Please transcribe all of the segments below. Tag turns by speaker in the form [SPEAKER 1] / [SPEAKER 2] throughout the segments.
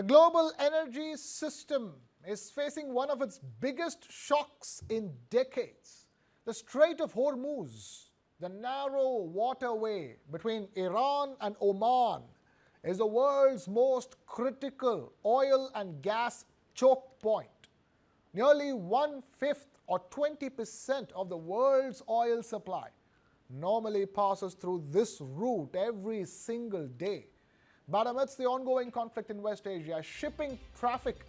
[SPEAKER 1] The global energy system is facing one of its biggest shocks in decades. The Strait of Hormuz, the narrow waterway between Iran and Oman, is the world's most critical oil and gas choke point. Nearly 1/5 or 20% of the world's oil supply normally passes through this route every single day. But amidst the ongoing conflict in West Asia, shipping traffic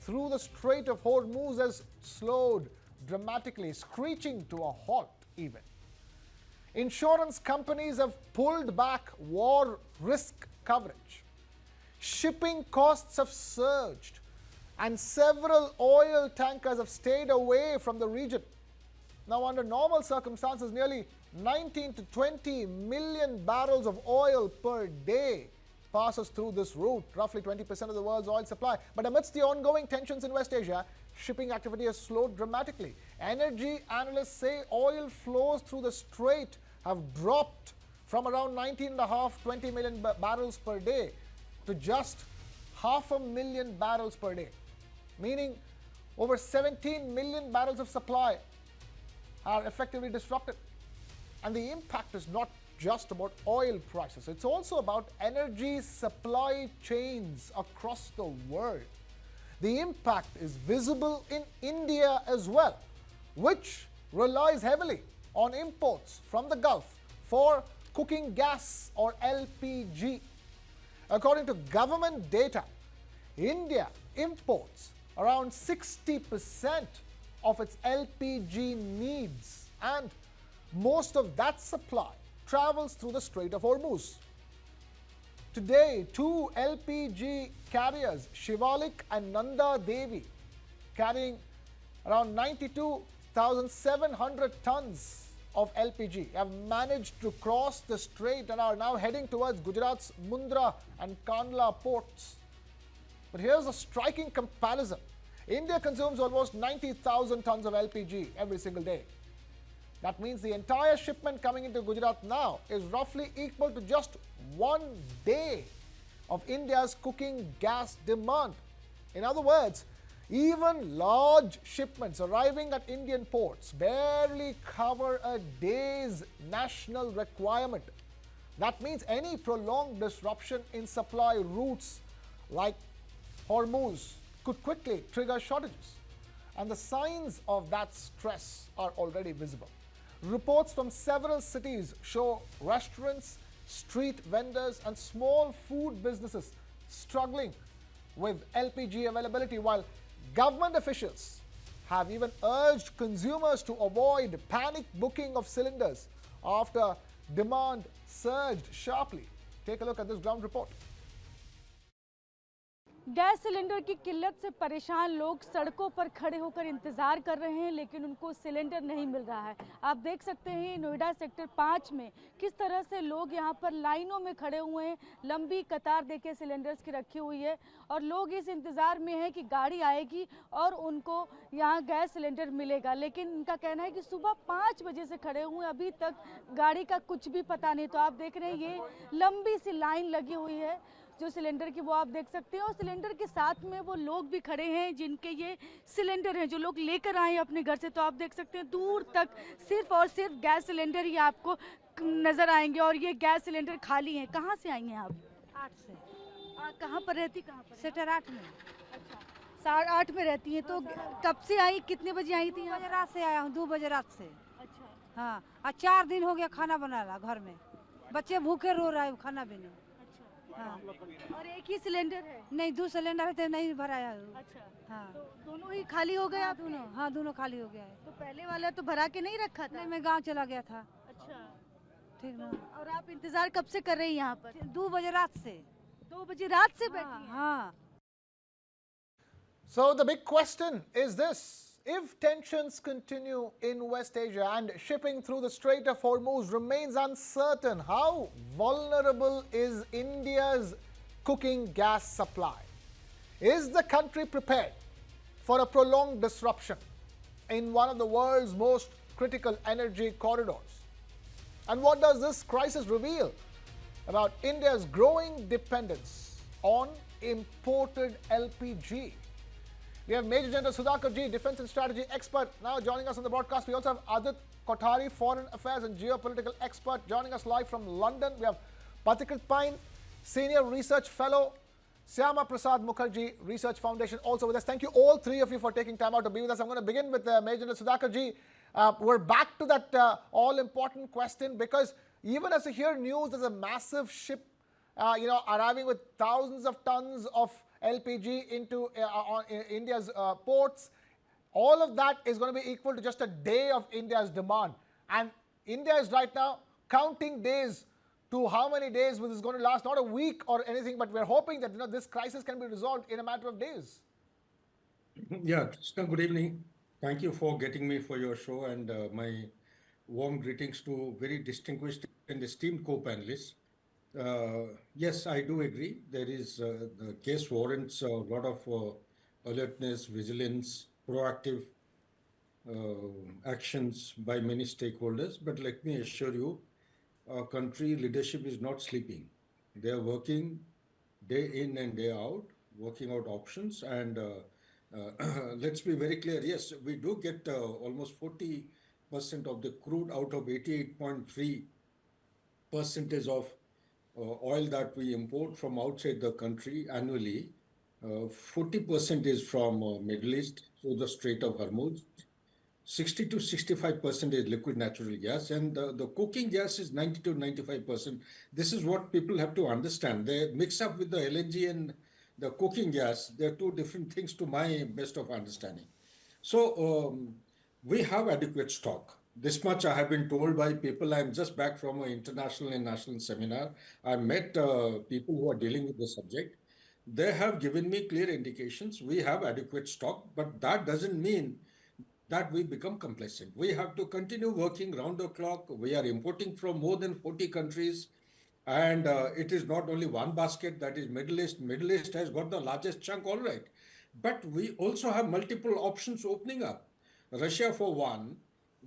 [SPEAKER 1] through the Strait of Hormuz has slowed dramatically, screeching to a halt even. Insurance companies have pulled back war risk coverage. Shipping costs have surged, and several oil tankers have stayed away from the region. Now, under normal circumstances, nearly 19 to 20 million barrels of oil per day passes through this route, roughly 20% of the world's oil supply. But amidst the ongoing tensions in West Asia, shipping activity has slowed dramatically. Energy analysts say oil flows through the strait have dropped from around 19.5, 20 million barrels per day to just 500,000 barrels per day, meaning over 17 million barrels of supply are effectively disrupted. And the impact is not just about oil prices, it's also about energy supply chains across the world. The impact is visible in India as well, which relies heavily on imports from the Gulf for cooking gas or LPG. According to government data, India imports around 60% of its LPG needs, and most of that supply travels through the Strait of Hormuz. Today, two LPG carriers, Shivalik and Nanda Devi, carrying around 92,700 tons of LPG, have managed to cross the strait and are now heading towards Gujarat's Mundra and Kandla ports. But here's a striking comparison. India consumes almost 90,000 tons of LPG every single day. That means the entire shipment coming into Gujarat now is roughly equal to just 1 day of India's cooking gas demand. In other words, even large shipments arriving at Indian ports barely cover a day's national requirement. That means any prolonged disruption in supply routes like Hormuz could quickly trigger shortages. And the signs of that stress are already visible. Reports from several cities show restaurants, street vendors, and small food businesses struggling with LPG availability, while government officials have even urged consumers to avoid panic booking of cylinders after demand surged sharply. Take a look at this ground report.
[SPEAKER 2] Gas cylinder की किल्लत से परेशान लोग सड़कों पर खड़े होकर इंतजार कर रहे हैं, लेकिन उनको सिलेंडर नहीं मिल रहा है। आप देख सकते हैं नोएडा सेक्टर 5 में किस तरह से लोग यहां पर लाइनों में खड़े हुए हैं। लंबी कतार देखिए सिलेंडर्स की रखी हुई है और लोग इस इंतजार में हैं कि गाड़ी आएगी और उनको यहां गैस सिलेंडर मिलेगा। लेकिन उनका कहना है कि सुबह 5 बजे से खड़े हुए, अभी तक गाड़ी का कुछ भी पता नहीं। तो आप देख रहे हैं ये लंबी सी लाइन लगी हुई है जो सिलेंडर की, वो आप देख सकते हैं। और सिलेंडर के साथ में वो लोग भी खड़े हैं जिनके ये सिलेंडर हैं, जो लोग लेकर आए हैं अपने घर से। तो आप देख सकते हैं दूर तक सिर्फ और सिर्फ गैस सिलेंडर ही आपको नज़र आएंगे और ये गैस सिलेंडर खाली हैं। कहाँ से आई हैं आप?
[SPEAKER 3] 8 से।
[SPEAKER 2] कहाँ पर रहती, कहाँ पर?
[SPEAKER 3] सेक्टर 8 में।
[SPEAKER 2] अच्छा, 8:30 में रहती हैं। तो कब से आई, कितने बजे आई थी?
[SPEAKER 3] 2 बजे रात से आया हूँ, 2 बजे रात से।
[SPEAKER 2] अच्छा,
[SPEAKER 3] हाँ, और 4 दिन हो गया खाना बना रहा घर में, बच्चे भूखे रो रहे हैं खाना भी नहीं।
[SPEAKER 2] हाँ। और एक ही सिलेंडर है?
[SPEAKER 3] नहीं, 2 सिलेंडर है तो नहीं भराया।
[SPEAKER 2] अच्छा,
[SPEAKER 3] हाँ,
[SPEAKER 2] तो दोनों ही खाली हो गए आप?
[SPEAKER 3] दोनों, हाँ दोनों खाली हो गया है।
[SPEAKER 2] तो पहले वाला तो भरा के नहीं रखा था?
[SPEAKER 3] नहीं, मैं गांव चला गया था।
[SPEAKER 2] अच्छा,
[SPEAKER 3] ठीक ना।
[SPEAKER 2] और आप इंतजार कब से कर रहे हैं यहाँ पर?
[SPEAKER 3] 2 बजे रात से।
[SPEAKER 2] 2 बजे रात से बैठी हैं?
[SPEAKER 3] हाँ।
[SPEAKER 1] So the big question is this. If tensions continue in West Asia and shipping through the Strait of Hormuz remains uncertain, how vulnerable is India's cooking gas supply? Is the country prepared for a prolonged disruption in one of the world's most critical energy corridors? And what does this crisis reveal about India's growing dependence on imported LPG. We have Major General Sudhakar Ji, Defence and Strategy expert, now joining us on the broadcast. We also have Adit Kothari, Foreign Affairs and Geopolitical expert, joining us live from London. We have Pathikrit Pine, Senior Research Fellow, Syama Prasad Mukherjee, Research Foundation, also with us. Thank you, all three of you, for taking time out to be with us. I'm going to begin with Major General Sudhakar Ji. We're back to that all-important question, because even as you hear news, there's a massive ship, arriving with thousands of tons of LPG into India's ports. All of that is going to be equal to just a day of India's demand. And India is right now counting days to how many days this is going to last. Not a week or anything, but we're hoping that this crisis can be resolved in a matter of days.
[SPEAKER 4] Yeah, Krishna, good evening. Thank you for getting me for your show, and my warm greetings to very distinguished and esteemed co-panelists. Yes, I do agree. There is the case warrants a lot of alertness, vigilance, proactive actions by many stakeholders. But let me assure you, our country leadership is not sleeping. They are working day in and day out, working out options. And let's be very clear. Yes, we do get almost 40% of the crude out of 88.3% of oil that we import from outside the country annually. 40% is from Middle East through the Strait of Hormuz. 60 to 65% is liquid natural gas, and the cooking gas is 90 to 95%. This is what people have to understand. They mix up with the LNG and the cooking gas. They're two different things to my best of understanding. So we have adequate stock. This much I have been told by people. I'm just back from an international and national seminar. I met people who are dealing with the subject. They have given me clear indications. We have adequate stock, but that doesn't mean that we become complacent. We have to continue working round the clock. We are importing from more than 40 countries. And it is not only one basket, that is Middle East. Middle East has got the largest chunk, all right. But we also have multiple options opening up. Russia, for one,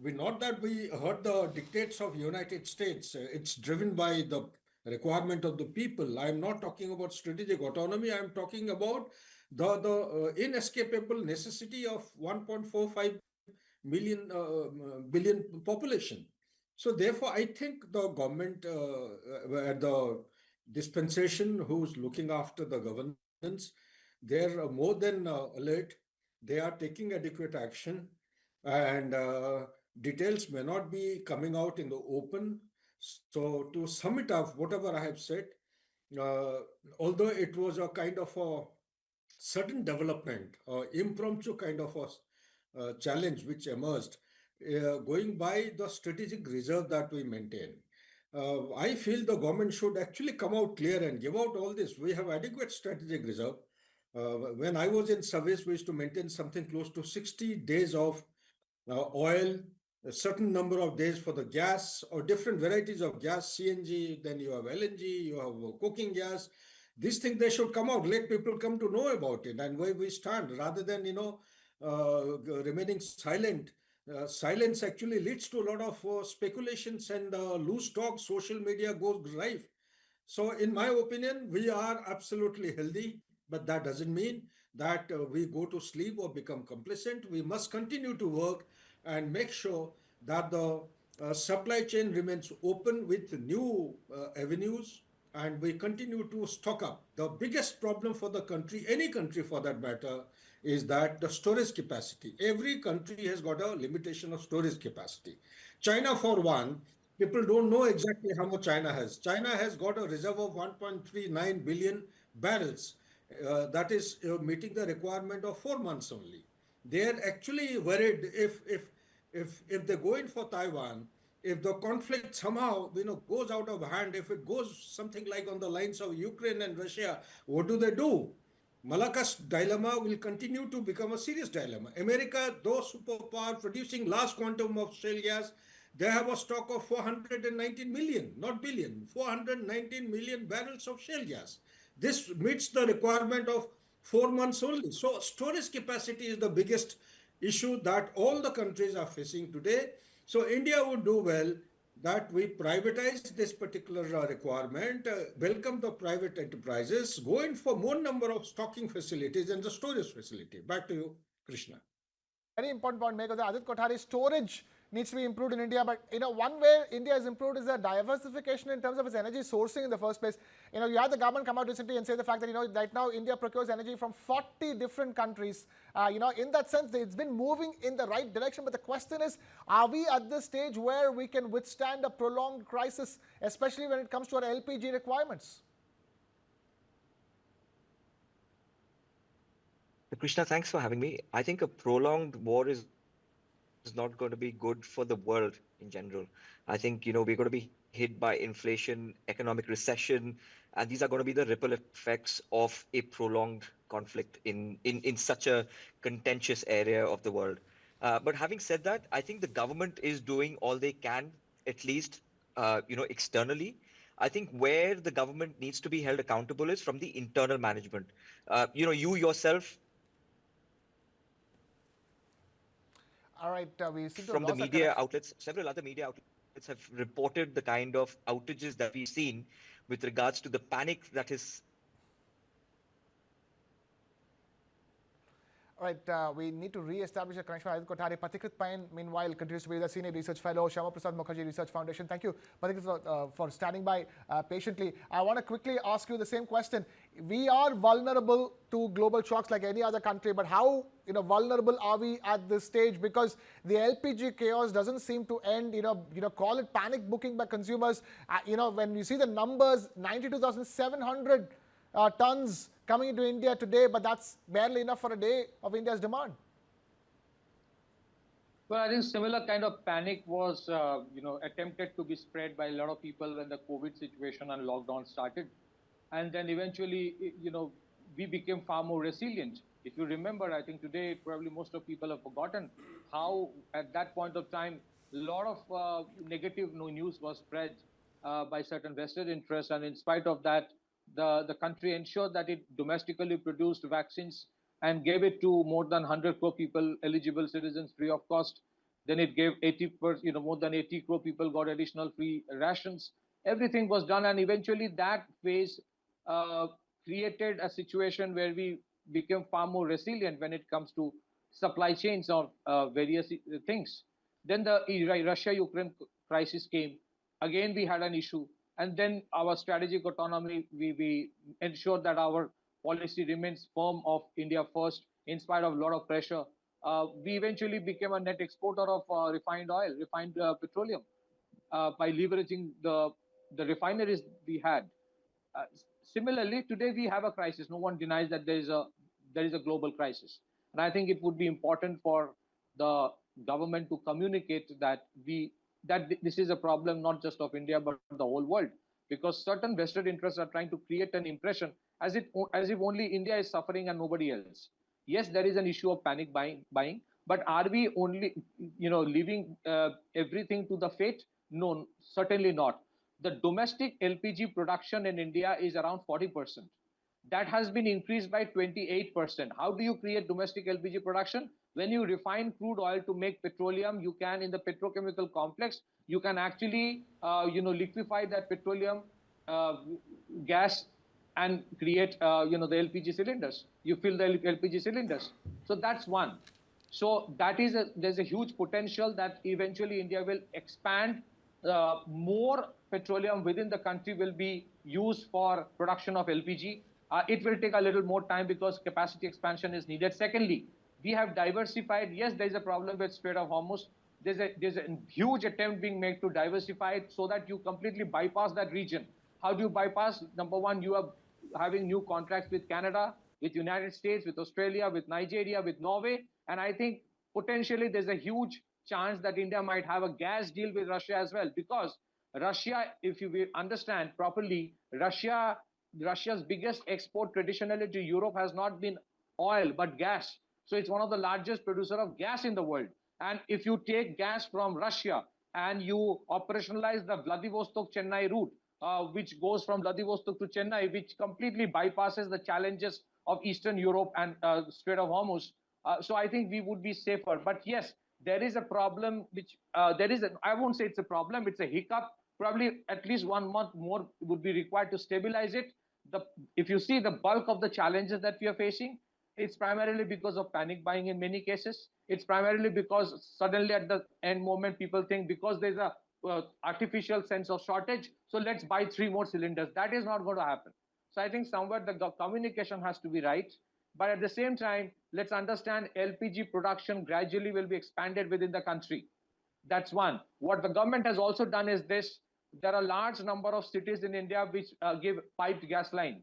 [SPEAKER 4] not that we heard the dictates of United States. It's driven by the requirement of the people. I'm not talking about strategic autonomy. I'm talking about the inescapable necessity of 1.45 billion population. So therefore, I think the government, the dispensation who's looking after the governance, they're more than alert. They are taking adequate action, and details may not be coming out in the open. So to sum it up, whatever I have said, although it was a kind of a sudden development, impromptu kind of a challenge which emerged, going by the strategic reserve that we maintain. I feel the government should actually come out clear and give out all this. We have adequate strategic reserve. When I was in service, we used to maintain something close to 60 days of oil, a certain number of days for the gas, or different varieties of gas, CNG, then you have LNG, you have cooking gas. These things, they should come out, let people come to know about it and where we stand, rather than, remaining silent. Silence actually leads to a lot of speculations and loose talk. Social media goes rife. So in my opinion, we are absolutely healthy, but that doesn't mean that we go to sleep or become complacent. We must continue to work and make sure that the supply chain remains open with new avenues, and we continue to stock up. The biggest problem for the country, any country for that matter, is that the storage capacity. Every country has got a limitation of storage capacity. China, for one, people don't know exactly how much China has. China has got a reserve of 1.39 billion barrels. That is meeting the requirement of 4 months only. They're actually worried if they go in for Taiwan, if the conflict somehow goes out of hand, if it goes something like on the lines of Ukraine and Russia, what do? Malacca's dilemma will continue to become a serious dilemma. America, though superpower producing large quantum of shale gas, they have a stock of 419 million, not billion, 419 million barrels of shale gas. This meets the requirement of 4 months only. So storage capacity is the biggest issue that all the countries are facing today. So India would do well that we privatize this particular requirement, welcome the private enterprises, go in for more number of stocking facilities and the storage facility. Back to you, Krishna.
[SPEAKER 1] Very important point made. Adit Kothari, storage needs to be improved in India, but one way India has improved is the diversification in terms of its energy sourcing in the first place. You had the government come out recently and say the fact that right now India procures energy from 40 different countries. In that sense, it's been moving in the right direction. But the question is, are we at this stage where we can withstand a prolonged crisis, especially when it comes to our LPG requirements?
[SPEAKER 5] Krishna, thanks for having me. I think a prolonged war is not going to be good for the world in general. I think, we're going to be hit by inflation, economic recession, and these are going to be the ripple effects of a prolonged conflict in such a contentious area of the world. But having said that, I think the government is doing all they can, at least, externally. I think where the government needs to be held accountable is from the internal management. You yourself,
[SPEAKER 1] All right, we seem to
[SPEAKER 5] from
[SPEAKER 1] have
[SPEAKER 5] the
[SPEAKER 1] lost our
[SPEAKER 5] media
[SPEAKER 1] connection.
[SPEAKER 5] outlets, several other media outlets have reported the kind of outages that we've seen with regards to the panic that is.
[SPEAKER 1] All right, we need to re-establish a connection with Adit Kothari. Pathikrit Pain, meanwhile, continues to be the Senior Research Fellow, Shyama Prasad Mukherjee Research Foundation. Thank you, Pathikrit, for standing by patiently. I want to quickly ask you the same question. We are vulnerable to global shocks like any other country, but how vulnerable are we at this stage? Because the LPG chaos doesn't seem to end. Call it panic booking by consumers. When you see the numbers, 92,700 tons coming into India today, but that's barely enough for a day of India's demand.
[SPEAKER 6] Well, I think similar kind of panic was, attempted to be spread by a lot of people when the COVID situation and lockdown started. And then eventually, we became far more resilient. If you remember, I think today, probably most of people have forgotten how at that point of time, a lot of negative news was spread by certain vested interests. And in spite of that, the country ensured that it domestically produced vaccines and gave it to more than 100 crore people, eligible citizens, free of cost. Then it gave more than 80 crore people got additional free rations. Everything was done, and eventually that phase created a situation where we became far more resilient when it comes to supply chains of various things. Then the Russia-Ukraine crisis came. Again, we had an issue. And then our strategic autonomy, we ensured that our policy remains firm of India first, in spite of a lot of pressure. We eventually became a net exporter of refined oil, refined petroleum, by leveraging the refineries we had. Similarly, today we have a crisis. No one denies that there is a global crisis. And I think it would be important for the government to communicate that this is a problem not just of India but the whole world, because certain vested interests are trying to create an impression as if only India is suffering and nobody else. Yes, there is an issue of panic buying, but are we only leaving everything to the fate? No, certainly not. The domestic LPG production in India is around 40%. That has been increased by 28%. How do you create domestic LPG production? When you refine crude oil to make petroleum, you can, in the petrochemical complex, you can actually, liquefy that petroleum gas and create, the LPG cylinders. You fill the LPG cylinders. So that's one. So there's a huge potential that eventually India will expand. More petroleum within the country will be used for production of LPG. It will take a little more time because capacity expansion is needed. Secondly, we have diversified. Yes, there's a problem with Strait of Hormuz. There's a huge attempt being made to diversify it so that you completely bypass that region. How do you bypass? Number one, you are having new contracts with Canada, with United States, with Australia, with Nigeria, with Norway. And I think potentially there's a huge chance that India might have a gas deal with Russia as well, because Russia, if you understand properly, Russia's biggest export traditionally to Europe has not been oil but gas. So it's one of the largest producer of gas in the world. And if you take gas from Russia and you operationalize the Vladivostok-Chennai route, which goes from Vladivostok to Chennai, which completely bypasses the challenges of Eastern Europe and Strait of Hormuz. So I think we would be safer. But yes, there is a problem which I won't say it's a problem, it's a hiccup. Probably at least 1 month more would be required to stabilize it. The If you see the bulk of the challenges that we are facing, it's primarily because of panic buying in many cases. It's primarily because suddenly at the end moment people think because there's a artificial sense of shortage, so let's buy 3 more cylinders. That is not going to happen. So I think somewhere the communication has to be right. But at the same time, let's understand LPG production gradually will be expanded within the country. That's one. What the government has also done is this. There are a large number of cities in India which give piped gas line,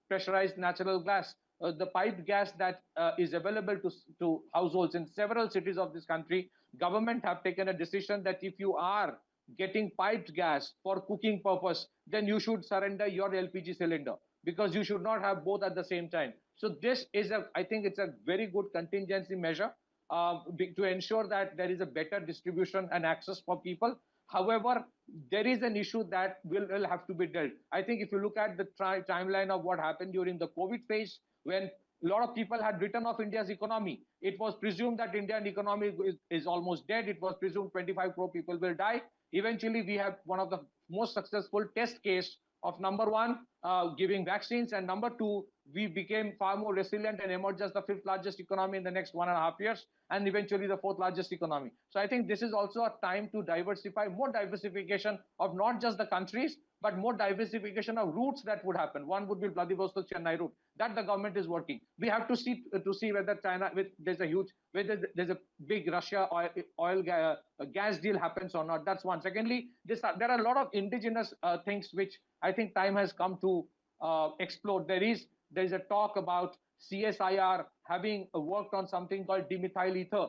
[SPEAKER 6] pressurized natural gas. The piped gas that is available to households in several cities of this country, government have taken a decision that if you are getting piped gas for cooking purpose, then you should surrender your LPG cylinder because you should not have both at the same time. So this is I think it's a very good contingency measure to ensure that there is a better distribution and access for people. However, there is an issue that will have to be dealt. I think if you look at the timeline of what happened during the COVID phase, when a lot of people had written off India's economy, it was presumed that Indian economy is almost dead. It was presumed 25 crore people will die. Eventually, we have one of the most successful test case of number one, giving vaccines, and number two, we became far more resilient and emerged as the fifth largest economy in the next 1.5 years, and eventually the fourth largest economy. So I think this is also a time to diversify, more diversification of not just the countries, but more diversification of routes that would happen. One would be Vladivostok Chennai route that the government is working. We have to see whether China, there's a big Russia oil gas deal happens or not. That's one. Secondly, there are a lot of indigenous things which I think time has come to explore. There is a talk about CSIR having worked on something called dimethyl ether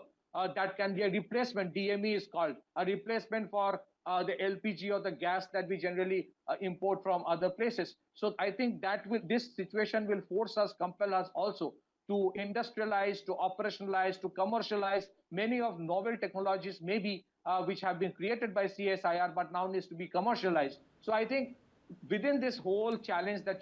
[SPEAKER 6] that can be a replacement. DME is called a replacement for the LPG or the gas that we generally import from other places. So I think that this situation will compel us also to industrialize, to operationalize, to commercialize many of novel technologies, maybe which have been created by CSIR but now needs to be commercialized. So I think within this whole challenge that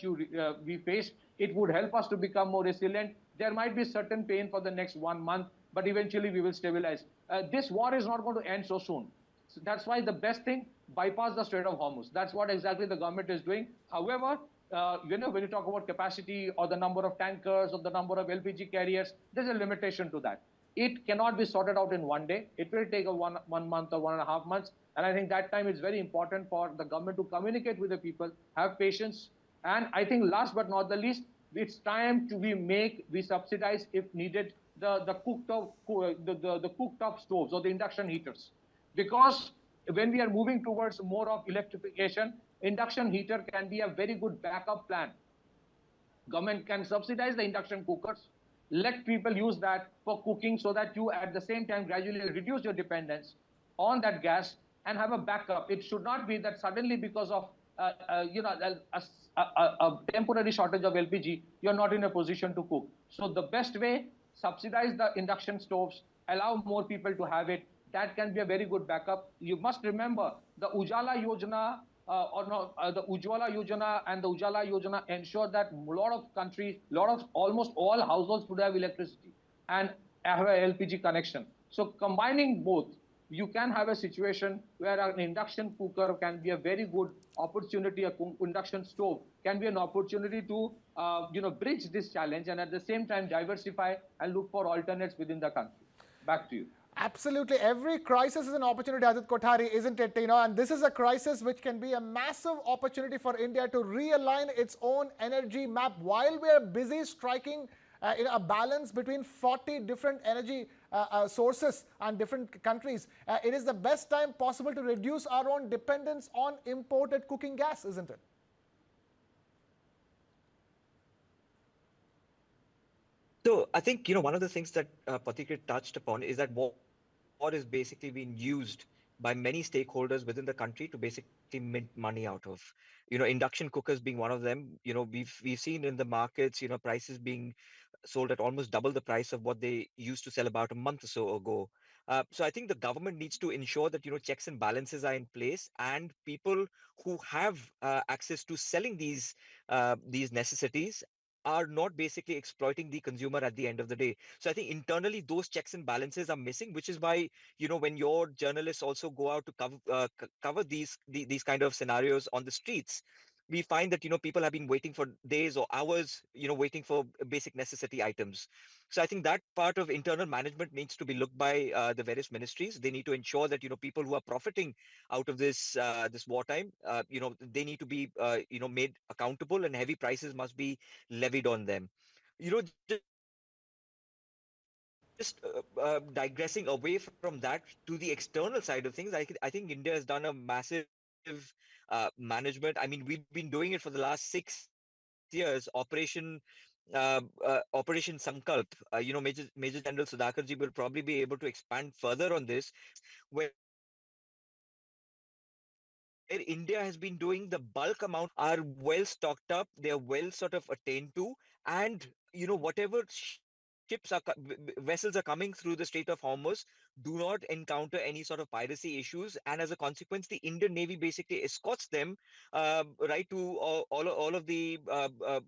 [SPEAKER 6] we face, it would help us to become more resilient. There might be certain pain for the next 1 month, but eventually we will stabilize. This war is not going to end so soon. So that's why the best thing, bypass the Strait of Hormuz. That's what exactly the government is doing. However, when you talk about capacity or the number of tankers or the number of LPG carriers, there's a limitation to that. It cannot be sorted out in one day. It will take 1 month or 1.5 months. And I think that time is very important for the government to communicate with the people, have patience. And I think last but not the least, it's time to we subsidize if needed the cooktop stoves or the induction heaters. Because when we are moving towards more of electrification, induction heater can be a very good backup plan. Government can subsidize the induction cookers, let people use that for cooking so that you at the same time gradually reduce your dependence on that gas and have a backup. It should not be that suddenly because of a temporary shortage of LPG, you're not in a position to cook. So the best way, subsidize the induction stoves, allow more people to have it. That can be a very good backup. You must remember the Ujala Yojana the Ujwala Yojana and the Ujala Yojana ensure that a lot of countries, almost all households would have electricity and have an LPG connection. So combining both, you can have a situation where an induction cooker can be a very good opportunity. A induction stove can be an opportunity to bridge this challenge and at the same time diversify and look for alternates within the country. Back to you.
[SPEAKER 1] Absolutely. Every crisis is an opportunity, Ajit Kothari, isn't it? And this is a crisis which can be a massive opportunity for India to realign its own energy map while we are busy striking a balance between 40 different energy sources and different countries. It is the best time possible to reduce our own dependence on imported cooking gas, isn't it?
[SPEAKER 5] So I think, one of the things that Patikrit touched upon is that war is basically being used by many stakeholders within the country to basically mint money out of. Induction cookers being one of them. We've seen in the markets, prices being sold at almost double the price of what they used to sell about a month or so ago. So I think the government needs to ensure that checks and balances are in place, and people who have access to selling these necessities are not basically exploiting the consumer at the end of the day. So I think internally those checks and balances are missing, which is why, when your journalists also go out to cover these kind of scenarios on the streets, we find that people have been waiting for days or hours, waiting for basic necessity items. So I think that part of internal management needs to be looked by the various ministries. They need to ensure that people who are profiting out of this wartime, they need to be made accountable, and heavy prices must be levied on them. Just digressing away from that to the external side of things, I think India has done a massive management. I mean, we've been doing it for the last 6 years. Operation Sankalp. Major General Sudhakarji will probably be able to expand further on this, where India has been doing the bulk amount of ships are well stocked up, they're well sort of attained to, and whatever vessels are coming through the Strait of Hormuz do not encounter any sort of piracy issues, and as a consequence, the Indian Navy basically escorts them right to all of the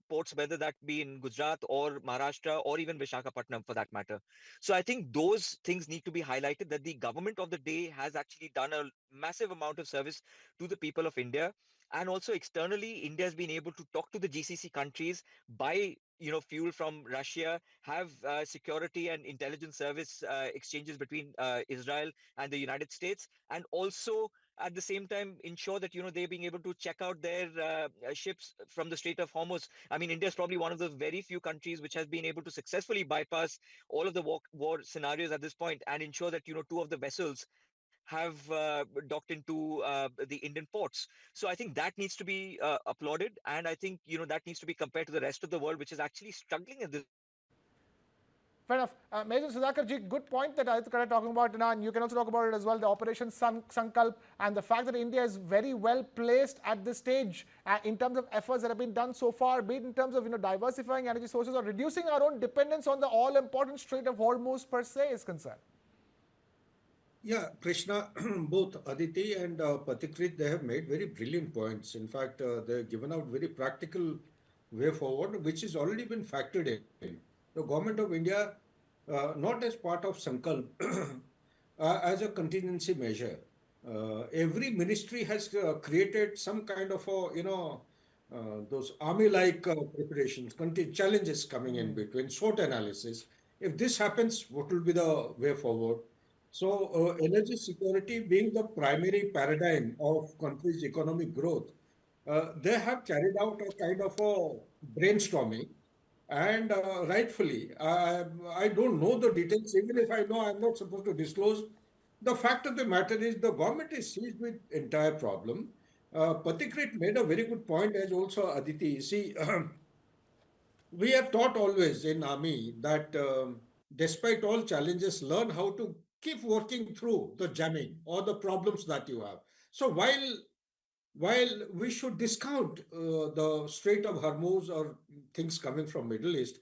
[SPEAKER 5] ports, whether that be in Gujarat or Maharashtra or even Visakhapatnam for that matter. So I think those things need to be highlighted, that the government of the day has actually done a massive amount of service to the people of India. And also externally, India has been able to talk to the GCC countries, buy fuel from Russia, have security and intelligence service exchanges between Israel and the United States, and also at the same time ensure that they're being able to check out their ships from the Strait of Hormuz. I mean, India is probably one of the very few countries which has been able to successfully bypass all of the war scenarios at this point, and ensure that two of the vessels have docked into the Indian ports. So I think that needs to be applauded, and I think that needs to be compared to the rest of the world, which is actually struggling at this point.
[SPEAKER 1] Fair enough. Major Sudhakar ji, good point that I started talking about now, and you can also talk about it as well, the Operation Sankalp, and the fact that India is very well placed at this stage in terms of efforts that have been done so far, be it in terms of diversifying energy sources or reducing our own dependence on the all-important Strait of Hormuz per se is concerned.
[SPEAKER 4] Yeah, Krishna, both Aditi and Patikrit, they have made very brilliant points. In fact, they've given out very practical way forward, which has already been factored in. The government of India, not as part of Sankalp, as a contingency measure, every ministry has created some kind of a, those army-like preparations, challenges coming in between, SWOT analysis. If this happens, what will be the way forward? So, energy security being the primary paradigm of country's economic growth, they have carried out a kind of a brainstorming, and rightfully, I don't know the details. Even if I know, I'm not supposed to disclose. The fact of the matter is the government is seized with entire problem. Patikrit made a very good point, as also Aditi. See, we have taught always in army that despite all challenges, learn how to keep working through the jamming or the problems that you have. So while we should discount the Strait of Hormuz or things coming from Middle East,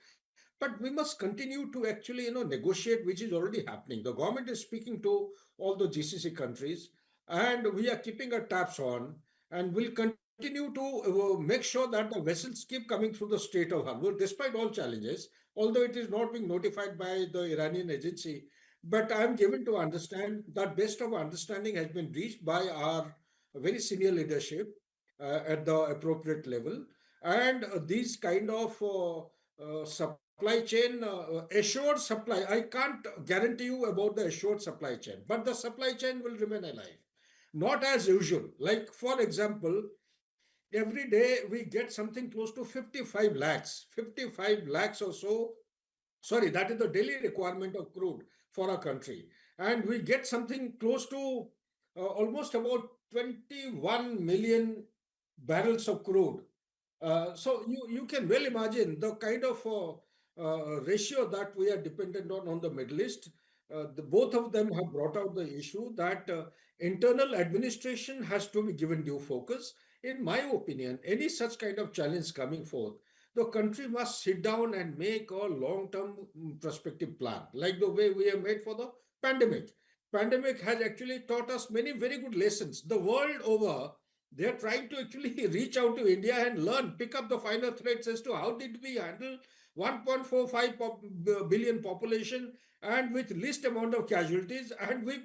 [SPEAKER 4] but we must continue to actually negotiate, which is already happening. The government is speaking to all the GCC countries, and we are keeping our taps on, and will continue to make sure that the vessels keep coming through the Strait of Hormuz despite all challenges, although it is not being notified by the Iranian agency. But I am given to understand that best of understanding has been reached by our very senior leadership at the appropriate level. And these kind of supply chain, assured supply, I can't guarantee you about the assured supply chain, but the supply chain will remain alive. Not as usual. Like, for example, every day we get something close to 55 lakhs, 55 lakhs or so. Sorry, that is the daily requirement of crude for our country. And we get something close to almost about 21 million barrels of crude. So you can well imagine the kind of ratio that we are dependent on the Middle East. Both of them have brought out the issue that internal administration has to be given due focus. In my opinion, any such kind of challenge coming forth, the country must sit down and make a long-term prospective plan, like the way we have made for the pandemic. Pandemic has actually taught us many very good lessons. The world over, They're trying to actually reach out to India and learn, pick up the finer threads as to how did we handle 1.45 billion population and with least amount of casualties, and we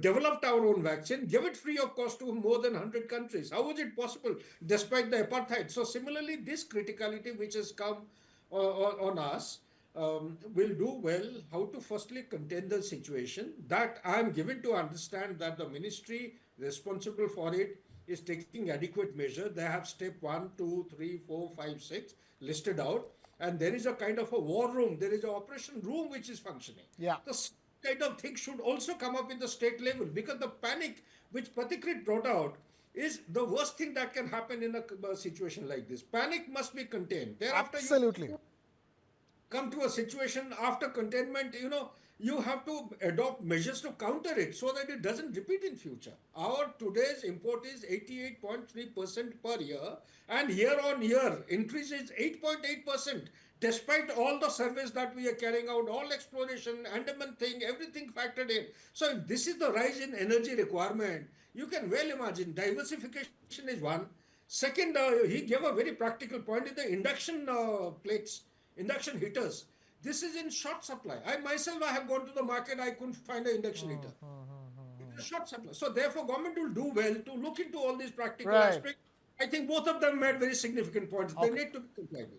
[SPEAKER 4] developed our own vaccine, give it free of cost to more than 100 countries. How was it possible despite the apartheid? So similarly, this criticality which has come on us will do well how to firstly contain the situation. That I am given to understand that the ministry responsible for it is taking adequate measure. They have step 1, 2, 3, 4, 5, 6 listed out, and there is a kind of a war room. There is an operation room which is functioning.
[SPEAKER 1] Yeah.
[SPEAKER 4] The kind of thing should also come up in the state level, because the panic which Patikrit brought out is the worst thing that can happen in a situation like this. Panic must be contained. Thereafter,
[SPEAKER 1] Absolutely.
[SPEAKER 4] you come to a situation after containment, you have to adopt measures to counter it so that it doesn't repeat in future. Our today's import is 88.3% per year, and year on year increase is 8.8%, despite all the surveys that we are carrying out, all exploration, Andaman thing, everything factored in. So if this is the rise in energy requirement, you can well imagine diversification is one. Second, he gave a very practical point in the induction plates, induction heaters. This is in short supply. I have gone to the market, I couldn't find an induction heater. It's a short supply. So therefore, government will do well to look into all these practical
[SPEAKER 1] Right.
[SPEAKER 4] aspects. I think both of them made very significant points. They need to be complied with.